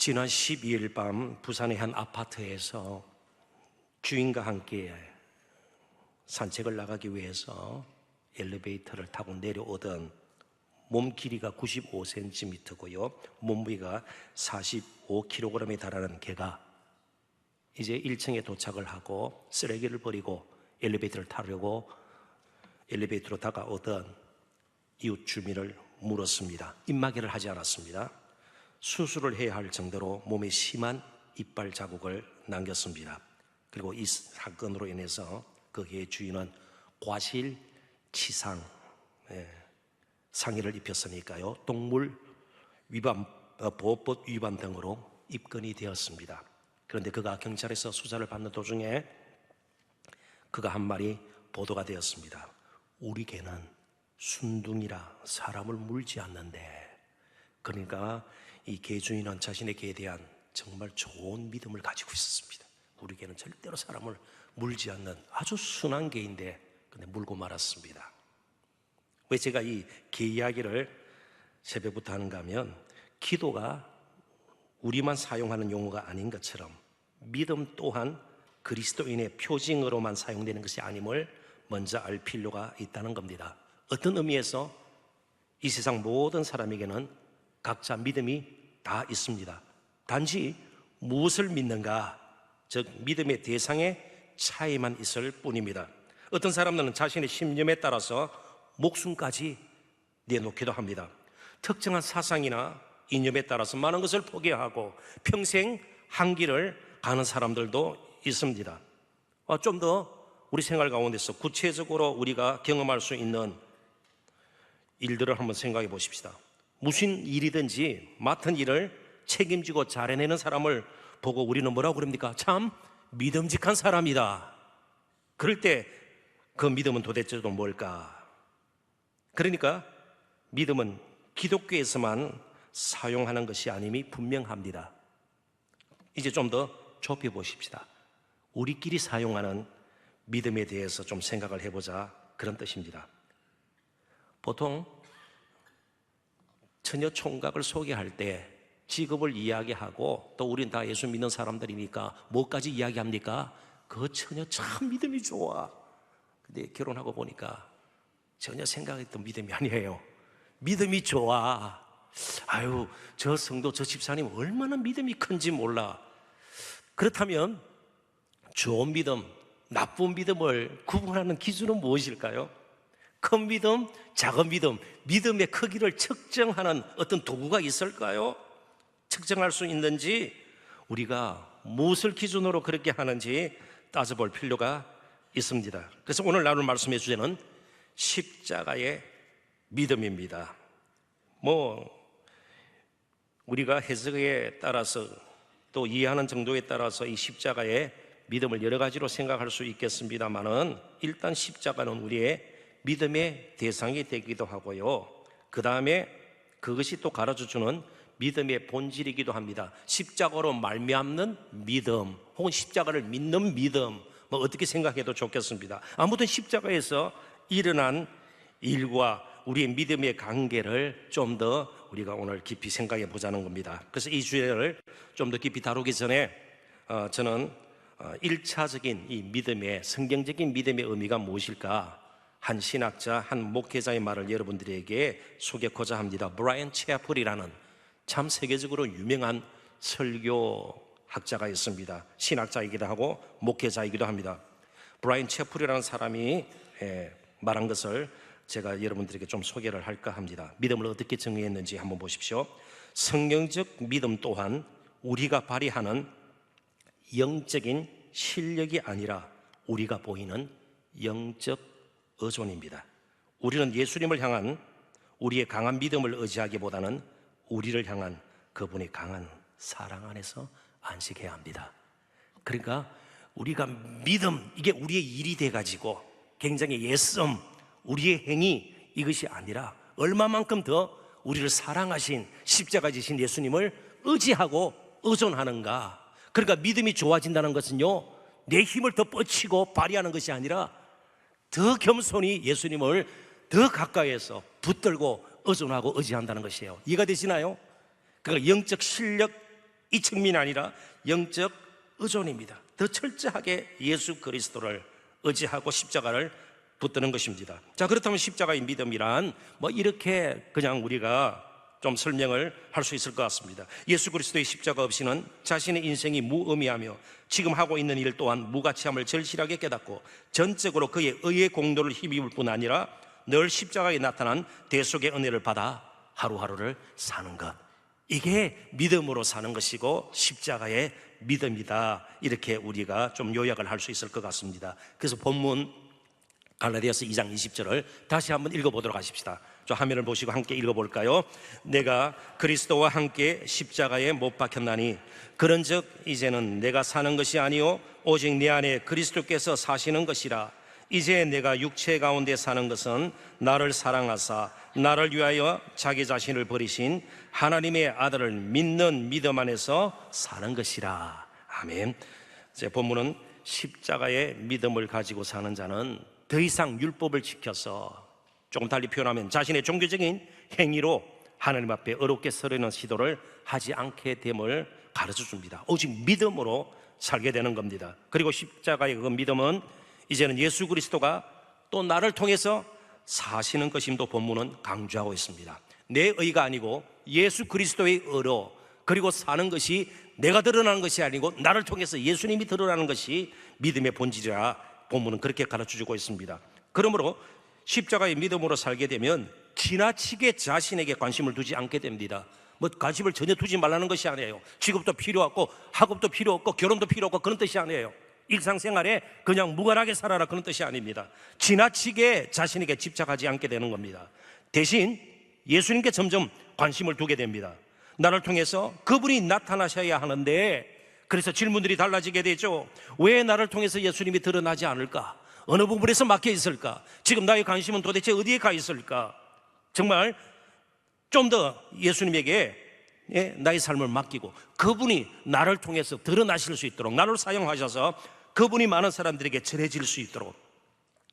지난 12일 밤 부산의 한 아파트에서 주인과 함께 산책을 나가기 위해서 엘리베이터를 타고 내려오던 몸 길이가 95cm고요 몸무게가 45kg에 달하는 개가 이제 1층에 도착을 하고 쓰레기를 버리고 엘리베이터를 타려고 엘리베이터로 다가오던 이웃 주민을 물었습니다. 입마개를 하지 않았습니다. 수술을 해야 할 정도로 몸에 심한 이빨 자국을 남겼습니다. 그리고 이 사건으로 인해서 거기에 주인은 과실치상 상해를 입혔으니까요 동물 위반, 보호법 위반 등으로 입건이 되었습니다. 그런데 그가 경찰에서 수사를 받는 도중에 그가 한 말이 보도가 되었습니다. 우리 개는 순둥이라 사람을 물지 않는데, 그러니까 이 개 주인은 자신의 개에 대한 정말 좋은 믿음을 가지고 있었습니다. 우리 개는 절대로 사람을 물지 않는 아주 순한 개인데 근데 물고 말았습니다. 왜 제가 이 개 이야기를 새벽부터 하는가 하면 기도가 우리만 사용하는 용어가 아닌 것처럼 믿음 또한 그리스도인의 표징으로만 사용되는 것이 아님을 먼저 알 필요가 있다는 겁니다. 어떤 의미에서 이 세상 모든 사람에게는 각자 믿음이 다 있습니다. 단지 무엇을 믿는가, 즉 믿음의 대상의 차이만 있을 뿐입니다. 어떤 사람들은 자신의 신념에 따라서 목숨까지 내놓기도 합니다. 특정한 사상이나 이념에 따라서 많은 것을 포기하고 평생 한 길을 가는 사람들도 있습니다. 좀 더 우리 생활 가운데서 구체적으로 우리가 경험할 수 있는 일들을 한번 생각해 보십시다. 무슨 일이든지 맡은 일을 책임지고 잘해내는 사람을 보고 우리는 뭐라고 그럽니까? 참 믿음직한 사람이다. 그럴 때 그 믿음은 도대체 또 뭘까? 그러니까 믿음은 기독교에서만 사용하는 것이 아님이 분명합니다. 이제 좀 더 좁혀 보십시다. 우리끼리 사용하는 믿음에 대해서 좀 생각을 해보자, 그런 뜻입니다. 보통 처녀 총각을 소개할 때 직업을 이야기하고 또 우린 다 예수 믿는 사람들이니까 뭐까지 이야기합니까? 그 처녀 참 믿음이 좋아. 근데 결혼하고 보니까 전혀 생각했던 믿음이 아니에요. 믿음이 좋아. 아유, 저 성도, 저 집사님 얼마나 믿음이 큰지 몰라. 그렇다면 좋은 믿음, 나쁜 믿음을 구분하는 기준은 무엇일까요? 큰 믿음, 작은 믿음, 믿음의 크기를 측정하는 어떤 도구가 있을까요? 측정할 수 있는지, 우리가 무엇을 기준으로 그렇게 하는지 따져볼 필요가 있습니다. 그래서 오늘 나눌 말씀의 주제는 십자가의 믿음입니다. 우리가 해석에 따라서 또 이해하는 정도에 따라서 이 십자가의 믿음을 여러 가지로 생각할 수 있겠습니다만은 일단 십자가는 우리의 믿음의 대상이 되기도 하고요, 그 다음에 그것이 또 가르쳐주는 믿음의 본질이기도 합니다. 십자가로 말미암는 믿음, 혹은 십자가를 믿는 믿음, 어떻게 생각해도 좋겠습니다. 아무튼 십자가에서 일어난 일과 우리의 믿음의 관계를 좀 더 우리가 오늘 깊이 생각해 보자는 겁니다. 그래서 이 주제를 좀 더 깊이 다루기 전에 저는 1차적인 이 믿음의, 성경적인 믿음의 의미가 무엇일까, 한 신학자, 한 목회자의 말을 여러분들에게 소개하고자 합니다. 브라이언 채플이라는 참 세계적으로 유명한 설교학자가 있습니다. 신학자이기도 하고 목회자이기도 합니다. 브라이언 채플이라는 사람이 말한 것을 제가 여러분들에게 좀 소개를 할까 합니다. 믿음을 어떻게 정의했는지 한번 보십시오. 성경적 믿음 또한 우리가 발휘하는 영적인 실력이 아니라 우리가 보이는 영적 의존입니다. 우리는 예수님을 향한 우리의 강한 믿음을 의지하기보다는 우리를 향한 그분의 강한 사랑 안에서 안식해야 합니다. 그러니까 우리가 믿음, 이게 우리의 일이 돼가지고 굉장히 예씀, 우리의 행위, 이것이 아니라 얼마만큼 더 우리를 사랑하신 십자가 지신 예수님을 의지하고 의존하는가. 그러니까 믿음이 좋아진다는 것은요, 내 힘을 더 뻗치고 발휘하는 것이 아니라 더 겸손히 예수님을 더 가까이에서 붙들고 의존하고 의지한다는 것이에요. 이해가 되시나요? 그러니까 영적 실력 이 측면이 아니라 영적 의존입니다. 더 철저하게 예수 그리스도를 의지하고 십자가를 붙드는 것입니다. 자, 그렇다면 십자가의 믿음이란 이렇게 그냥 우리가 좀 설명을 할 수 있을 것 같습니다. 예수 그리스도의 십자가 없이는 자신의 인생이 무의미하며 지금 하고 있는 일 또한 무가치함을 절실하게 깨닫고 전적으로 그의 의의 공로를 힘입을 뿐 아니라 늘 십자가에 나타난 대속의 은혜를 받아 하루하루를 사는 것, 이게 믿음으로 사는 것이고 십자가의 믿음이다, 이렇게 우리가 좀 요약을 할 수 있을 것 같습니다. 그래서 본문 갈라디아서 2장 20절을 다시 한번 읽어보도록 하십시다. 저 화면을 보시고 함께 읽어볼까요? 내가 그리스도와 함께 십자가에 못 박혔나니 그런즉 이제는 내가 사는 것이 아니요 오직 내 안에 그리스도께서 사시는 것이라. 이제 내가 육체 가운데 사는 것은 나를 사랑하사 나를 위하여 자기 자신을 버리신 하나님의 아들을 믿는 믿음 안에서 사는 것이라. 아멘. 제 본문은 십자가의 믿음을 가지고 사는 자는 더 이상 율법을 지켜서, 조금 달리 표현하면 자신의 종교적인 행위로 하나님 앞에 어렵게 서려는 시도를 하지 않게 됨을 가르쳐 줍니다. 오직 믿음으로 살게 되는 겁니다. 그리고 십자가의 그 믿음은 이제는 예수 그리스도가 또 나를 통해서 사시는 것임도 본문은 강조하고 있습니다. 내 의가 아니고 예수 그리스도의 의로, 그리고 사는 것이 내가 드러나는 것이 아니고 나를 통해서 예수님이 드러나는 것이 믿음의 본질이라 본문은 그렇게 가르쳐주고 있습니다. 그러므로 십자가의 믿음으로 살게 되면 지나치게 자신에게 관심을 두지 않게 됩니다. 관심을 전혀 두지 말라는 것이 아니에요. 직업도 필요 없고 학업도 필요 없고 결혼도 필요 없고 그런 뜻이 아니에요. 일상생활에 그냥 무관하게 살아라, 그런 뜻이 아닙니다. 지나치게 자신에게 집착하지 않게 되는 겁니다. 대신 예수님께 점점 관심을 두게 됩니다. 나를 통해서 그분이 나타나셔야 하는데, 그래서 질문들이 달라지게 되죠. 왜 나를 통해서 예수님이 드러나지 않을까? 어느 부분에서 막혀 있을까? 지금 나의 관심은 도대체 어디에 가 있을까? 정말 좀 더 예수님에게 나의 삶을 맡기고 그분이 나를 통해서 드러나실 수 있도록, 나를 사용하셔서 그분이 많은 사람들에게 전해질 수 있도록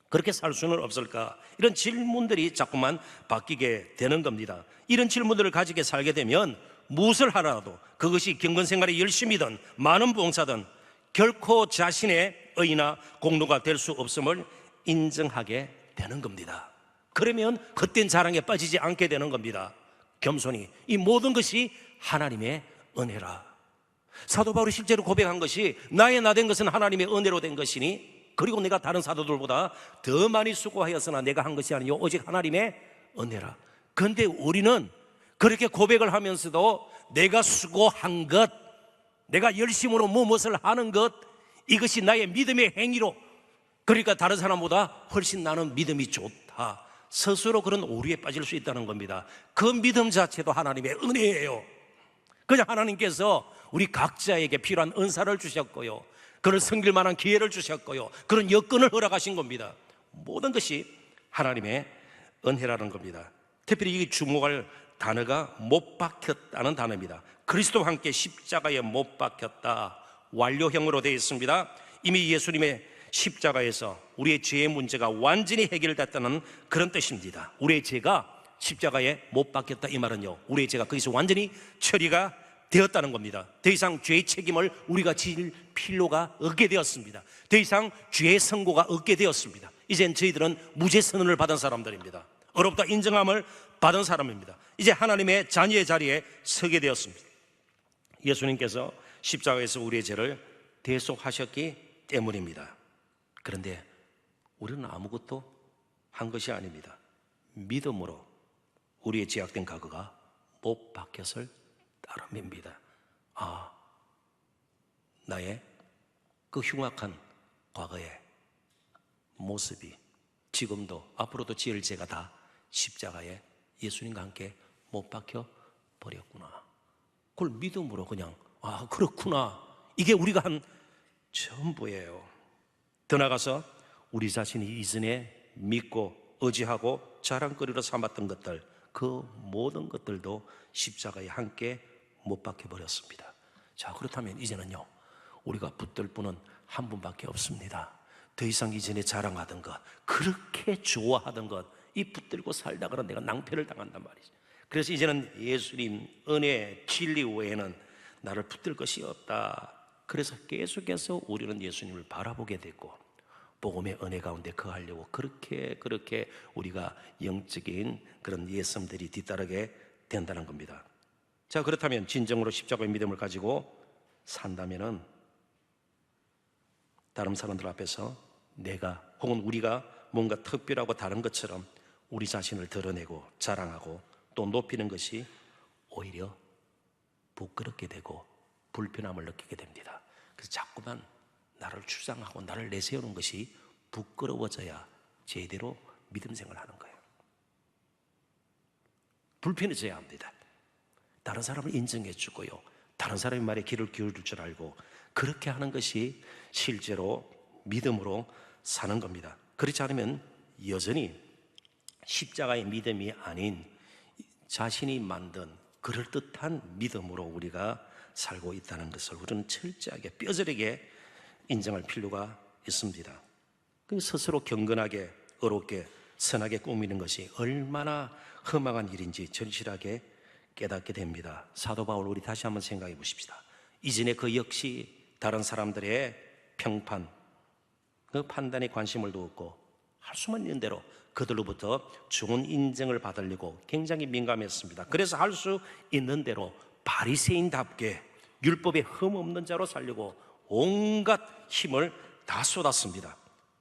그렇게 살 수는 없을까? 이런 질문들이 자꾸만 바뀌게 되는 겁니다. 이런 질문들을 가지게 살게 되면 무엇을 하라도, 그것이 경건생활의 열심이든 많은 봉사든 결코 자신의 의나 공로가 될 수 없음을 인정하게 되는 겁니다. 그러면 헛된 자랑에 빠지지 않게 되는 겁니다. 겸손히 이 모든 것이 하나님의 은혜라. 사도 바울이 실제로 고백한 것이 나의 나 된 것은 하나님의 은혜로 된 것이니, 그리고 내가 다른 사도들보다 더 많이 수고하였으나 내가 한 것이 아니요 오직 하나님의 은혜라. 그런데 우리는 그렇게 고백을 하면서도 내가 수고한 것, 내가 열심으로 무엇을 하는 것, 이것이 나의 믿음의 행위로, 그러니까 다른 사람보다 훨씬 나는 믿음이 좋다, 스스로 그런 오류에 빠질 수 있다는 겁니다. 그 믿음 자체도 하나님의 은혜예요. 그냥 하나님께서 우리 각자에게 필요한 은사를 주셨고요, 그를 섬길 만한 기회를 주셨고요, 그런 여건을 허락하신 겁니다. 모든 것이 하나님의 은혜라는 겁니다. 특별히 이 주목할 단어가 못 박혔다는 단어입니다. 그리스도와 함께 십자가에 못 박혔다, 완료형으로 되어 있습니다. 이미 예수님의 십자가에서 우리의 죄의 문제가 완전히 해결됐다는 그런 뜻입니다. 우리의 죄가 십자가에 못 박혔다, 이 말은요, 우리의 죄가 거기서 완전히 처리가 되었다는 겁니다. 더 이상 죄의 책임을 우리가 질 필요가 없게 되었습니다. 더 이상 죄의 선고가 없게 되었습니다. 이젠 저희들은 무죄 선언을 받은 사람들입니다. 어렵다 인정함을 받은 사람입니다. 이제 하나님의 자녀의 자리에 서게 되었습니다. 예수님께서 십자가에서 우리의 죄를 대속하셨기 때문입니다. 그런데 우리는 아무것도 한 것이 아닙니다. 믿음으로 우리의 죄악된 과거가 못 박혔을 따름입니다. 나의 그 흉악한 과거의 모습이 지금도 앞으로도 지을 죄가 다 십자가에 예수님과 함께 못 박혀 버렸구나. 그걸 믿음으로 그냥 그렇구나, 이게 우리가 한 전부예요. 더 나아가서 우리 자신이 이전에 믿고 의지하고 자랑거리로 삼았던 것들, 그 모든 것들도 십자가에 함께 못 박혀 버렸습니다. 자, 그렇다면 이제는요, 우리가 붙들 분은 한 분밖에 없습니다. 더 이상 이전에 자랑하던 것, 그렇게 좋아하던 것, 이 붙들고 살다가는 내가 낭패를 당한단 말이죠. 그래서 이제는 예수님 은혜 진리 외에는 나를 붙들 것이 없다. 그래서 계속해서 우리는 예수님을 바라보게 됐고 복음의 은혜 가운데 거하려고 그렇게 우리가 영적인 그런 예성들이 뒤따르게 된다는 겁니다. 자, 그렇다면 진정으로 십자가의 믿음을 가지고 산다면은 다른 사람들 앞에서 내가 혹은 우리가 뭔가 특별하고 다른 것처럼 우리 자신을 드러내고 자랑하고 또 높이는 것이 오히려 부끄럽게 되고 불편함을 느끼게 됩니다. 그래서 자꾸만 나를 주장하고 나를 내세우는 것이 부끄러워져야 제대로 믿음 생활을 하는 거예요. 불편해져야 합니다. 다른 사람을 인정해 주고요, 다른 사람의 말에 귀를 기울일 줄 알고 그렇게 하는 것이 실제로 믿음으로 사는 겁니다. 그렇지 않으면 여전히 십자가의 믿음이 아닌 자신이 만든 그럴듯한 믿음으로 우리가 살고 있다는 것을 우리는 철저하게 뼈저리게 인정할 필요가 있습니다. 스스로 경건하게 의롭게 선하게 꾸미는 것이 얼마나 험악한 일인지 절실하게 깨닫게 됩니다. 사도 바울, 우리 다시 한번 생각해 보십시다. 이전에 그 역시 다른 사람들의 평판, 그 판단에 관심을 두었고 할 수만 있는 대로 그들로부터 좋은 인정을 받으려고 굉장히 민감했습니다. 그래서 할 수 있는 대로 바리새인답게 율법에 흠없는 자로 살려고 온갖 힘을 다 쏟았습니다.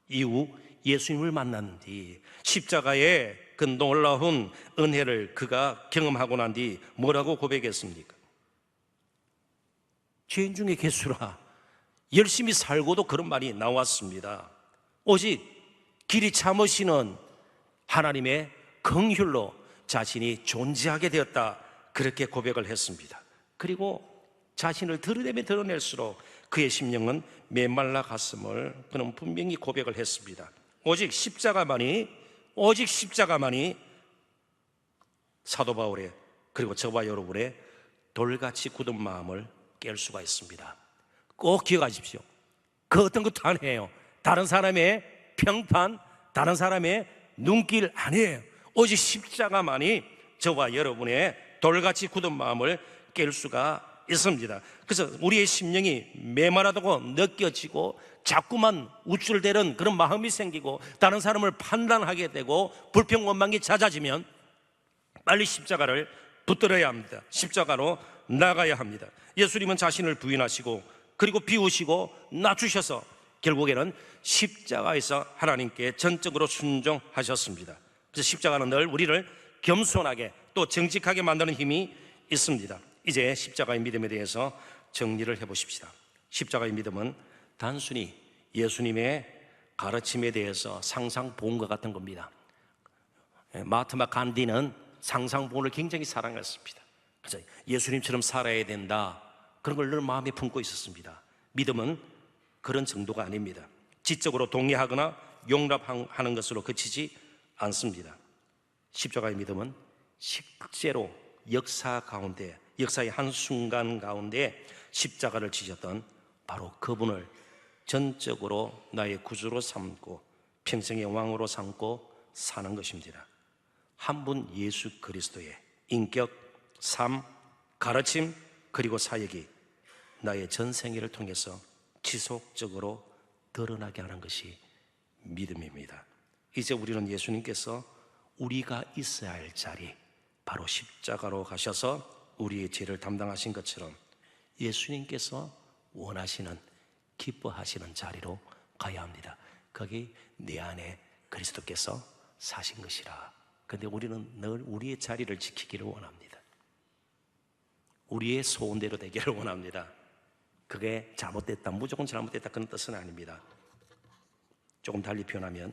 이후 예수님을 만난 뒤 십자가의 그 놀라운 은혜를 그가 경험하고 난 뒤 뭐라고 고백했습니까? 죄인 중에 괴수라. 열심히 살고도 그런 말이 나왔습니다. 오직 길이 참으시는 하나님의 긍휼로 자신이 존재하게 되었다, 그렇게 고백을 했습니다. 그리고 자신을 드러내면 드러낼수록 그의 심령은 메말라 갔음을 그는 분명히 고백을 했습니다. 오직 십자가만이 사도 바울의 그리고 저와 여러분의 돌같이 굳은 마음을 깰 수가 있습니다. 꼭 기억하십시오. 그 어떤 것도 아니에요. 다른 사람의 평판, 다른 사람의 눈길 아니에요. 오직 십자가만이 저와 여러분의 돌같이 굳은 마음을 깰 수가 있습니다. 그래서 우리의 심령이 메마르다고 느껴지고 자꾸만 우쭐대는 그런 마음이 생기고 다른 사람을 판단하게 되고 불평 원망이 잦아지면 빨리 십자가를 붙들어야 합니다. 십자가로 나가야 합니다. 예수님은 자신을 부인하시고 그리고 비우시고 낮추셔서 결국에는 십자가에서 하나님께 전적으로 순종하셨습니다. 그래서 십자가는 늘 우리를 겸손하게 또 정직하게 만드는 힘이 있습니다. 이제 십자가의 믿음에 대해서 정리를 해보십시다. 십자가의 믿음은 단순히 예수님의 가르침에 대해서 상상본과 같은 겁니다. 마하트마 간디는 상상본을 굉장히 사랑했습니다. 그래서 예수님처럼 살아야 된다, 그런 걸 늘 마음에 품고 있었습니다. 믿음은 그런 정도가 아닙니다. 지적으로 동의하거나 용납하는 것으로 그치지 않습니다. 십자가의 믿음은 실제로 역사 가운데, 역사의 한순간 가운데 십자가를 지셨던 바로 그분을 전적으로 나의 구주로 삼고 평생의 왕으로 삼고 사는 것입니다. 한 분 예수 그리스도의 인격, 삶, 가르침 그리고 사역이 나의 전생애를 통해서 지속적으로 드러나게 하는 것이 믿음입니다. 이제 우리는 예수님께서 우리가 있어야 할 자리, 바로 십자가로 가셔서 우리의 죄를 담당하신 것처럼 예수님께서 원하시는, 기뻐하시는 자리로 가야 합니다. 거기 내 안에 그리스도께서 사신 것이라. 그런데 우리는 늘 우리의 자리를 지키기를 원합니다. 우리의 소원대로 되기를 원합니다. 그게 잘못됐다, 무조건 잘못됐다, 그런 뜻은 아닙니다. 조금 달리 표현하면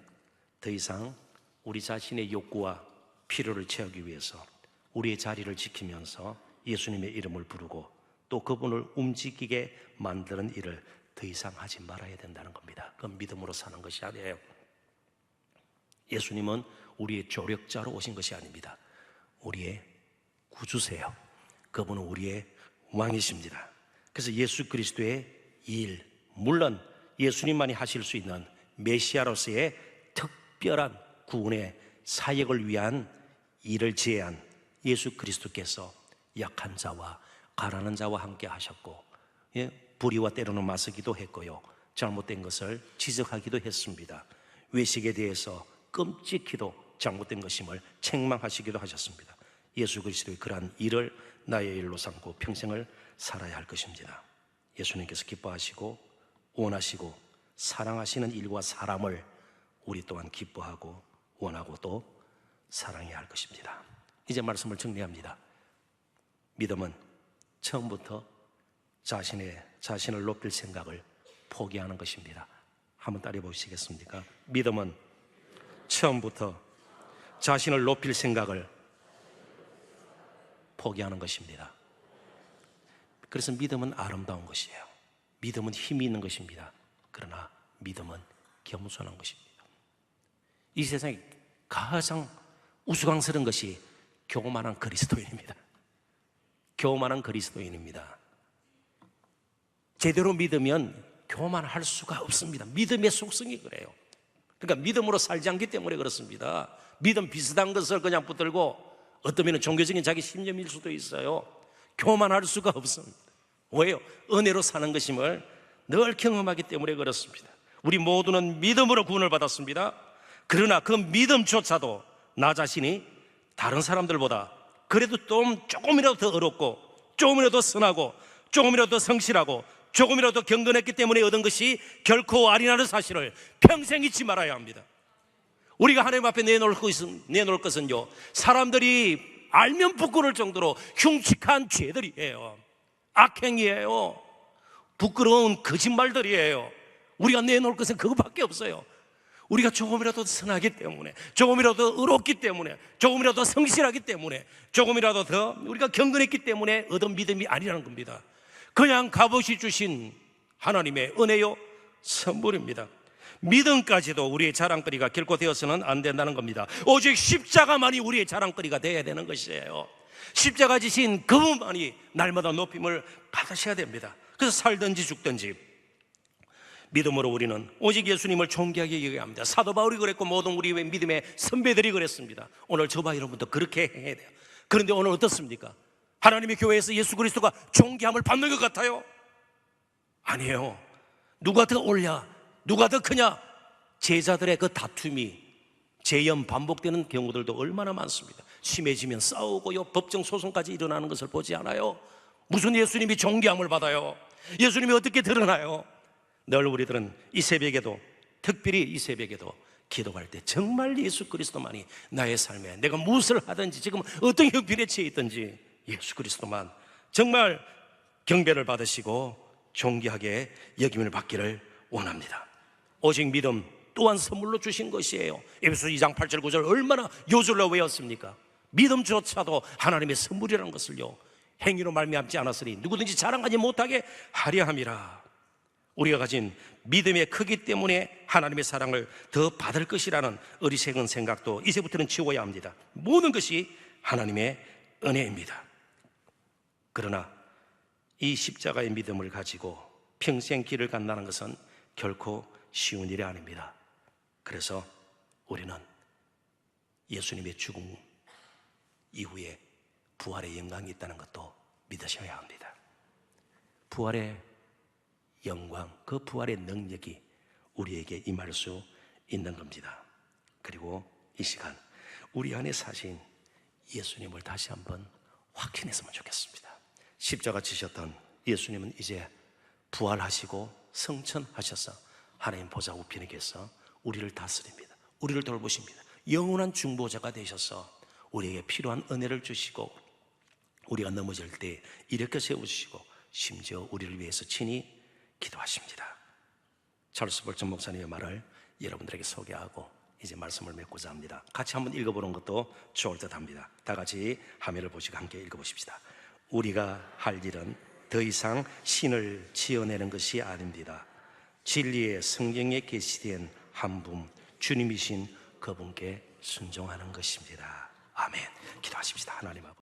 더 이상 우리 자신의 욕구와 필요를 채우기 위해서 우리의 자리를 지키면서 예수님의 이름을 부르고 또 그분을 움직이게 만드는 일을 더 이상 하지 말아야 된다는 겁니다. 그건 믿음으로 사는 것이 아니에요. 예수님은 우리의 조력자로 오신 것이 아닙니다. 우리의 구주세요. 그분은 우리의 왕이십니다. 그래서 예수 그리스도의 일, 물론 예수님만이 하실 수 있는 메시아로서의 특별한 구원의 사역을 위한 일을 제한 예수 그리스도께서 약한 자와 가난한 자와 함께 하셨고, 예, 불의와 때로는 맞서기도 했고요, 잘못된 것을 지적하기도 했습니다. 외식에 대해서 끔찍히도 잘못된 것임을 책망하시기도 하셨습니다. 예수 그리스도의 그러한 일을 나의 일로 삼고 평생을 살아야 할 것입니다. 예수님께서 기뻐하시고 원하시고 사랑하시는 일과 사람을 우리 또한 기뻐하고 원하고 또 사랑해야 할 것입니다. 이제 말씀을 정리합니다. 믿음은 처음부터 자신을 높일 생각을 포기하는 것입니다. 한번 따라해 보시겠습니까? 믿음은 처음부터 자신을 높일 생각을 포기하는 것입니다. 그래서 믿음은 아름다운 것이에요. 믿음은 힘이 있는 것입니다. 그러나 믿음은 겸손한 것입니다. 이 세상에 가장 우스꽝스러운 것이 교만한 그리스도인입니다. 교만한 그리스도인입니다. 제대로 믿으면 교만할 수가 없습니다. 믿음의 속성이 그래요. 그러니까 믿음으로 살지 않기 때문에 그렇습니다. 믿음 비슷한 것을 그냥 붙들고 어떤 면은 종교적인 자기 신념일 수도 있어요. 교만할 수가 없습니다. 왜요? 은혜로 사는 것임을 늘 경험하기 때문에 그렇습니다. 우리 모두는 믿음으로 구원을 받았습니다. 그러나 그 믿음조차도 나 자신이 다른 사람들보다 그래도 조금이라도 더 어렵고, 조금이라도 더 선하고, 조금이라도 더 성실하고, 조금이라도 더 경건했기 때문에 얻은 것이 결코 아니라는 사실을 평생 잊지 말아야 합니다. 우리가 하나님 앞에 내놓을 것은요, 사람들이 알면 부끄러울 정도로 흉측한 죄들이에요. 악행이에요. 부끄러운 거짓말들이에요. 우리가 내놓을 것은 그것밖에 없어요. 우리가 조금이라도 선하기 때문에, 조금이라도 의롭기 때문에, 조금이라도 성실하기 때문에, 조금이라도 더 우리가 경건했기 때문에 얻은 믿음이 아니라는 겁니다. 그냥 값없이 주신 하나님의 은혜요 선물입니다. 믿음까지도 우리의 자랑거리가 결코 되어서는 안 된다는 겁니다. 오직 십자가만이 우리의 자랑거리가 되어야 되는 것이에요. 십자가 지신 그분만이 날마다 높임을 받으셔야 됩니다. 그래서 살든지 죽든지 믿음으로 우리는 오직 예수님을 존귀하게 여겨야 합니다. 사도 바울이 그랬고 모든 우리의 믿음의 선배들이 그랬습니다. 오늘 저와 여러분도 그렇게 해야 돼요. 그런데 오늘 어떻습니까? 하나님의 교회에서 예수 그리스도가 존귀함을 받는 것 같아요? 아니에요. 누가 더 옳냐, 누가 더 크냐, 제자들의 그 다툼이 재연 반복되는 경우들도 얼마나 많습니다. 심해지면 싸우고요, 법정 소송까지 일어나는 것을 보지 않아요? 무슨 예수님이 존귀함을 받아요? 예수님이 어떻게 드러나요? 늘 우리들은 이 새벽에도, 특별히 이 새벽에도 기도할 때 정말 예수 그리스도만이 나의 삶에 내가 무엇을 하든지 지금 어떤 형편에 처해 있든지 예수 그리스도만 정말 경배를 받으시고 존귀하게 여김을 받기를 원합니다. 오직 믿음 또한 선물로 주신 것이에요. 에베소 2장 8절 9절 얼마나 요절로 외웠습니까? 믿음조차도 하나님의 선물이라는 것을요, 행위로 말미암지 않았으니 누구든지 자랑하지 못하게 하려 함이라. 우리가 가진 믿음의 크기 때문에 하나님의 사랑을 더 받을 것이라는 어리석은 생각도 이제부터는 지워야 합니다. 모든 것이 하나님의 은혜입니다. 그러나 이 십자가의 믿음을 가지고 평생 길을 간다는 것은 결코 쉬운 일이 아닙니다. 그래서 우리는 예수님의 죽음 이후에 부활의 영광이 있다는 것도 믿으셔야 합니다. 부활의 영광, 그 부활의 능력이 우리에게 임할 수 있는 겁니다. 그리고 이 시간 우리 안에 사신 예수님을 다시 한번 확인했으면 좋겠습니다. 십자가 지셨던 예수님은 이제 부활하시고 성천하셔서 하나님 보좌 우편에 계셔 우리를 다스립니다. 우리를 돌보십니다. 영원한 중보자가 되셔서 우리에게 필요한 은혜를 주시고, 우리가 넘어질 때 일으켜 세우시고, 심지어 우리를 위해서 친히 기도하십니다. 찰스 볼전 목사님의 말을 여러분들에게 소개하고 이제 말씀을 맺고자 합니다. 같이 한번 읽어보는 것도 좋을 듯 합니다. 다 같이 화면을 보시고 함께 읽어보십시다. 우리가 할 일은 더 이상 신을 지어내는 것이 아닙니다. 진리의 성경에 계시된 한 분, 주님이신 그분께 순종하는 것입니다. 아멘. 기도하십시다. 하나님 아버지.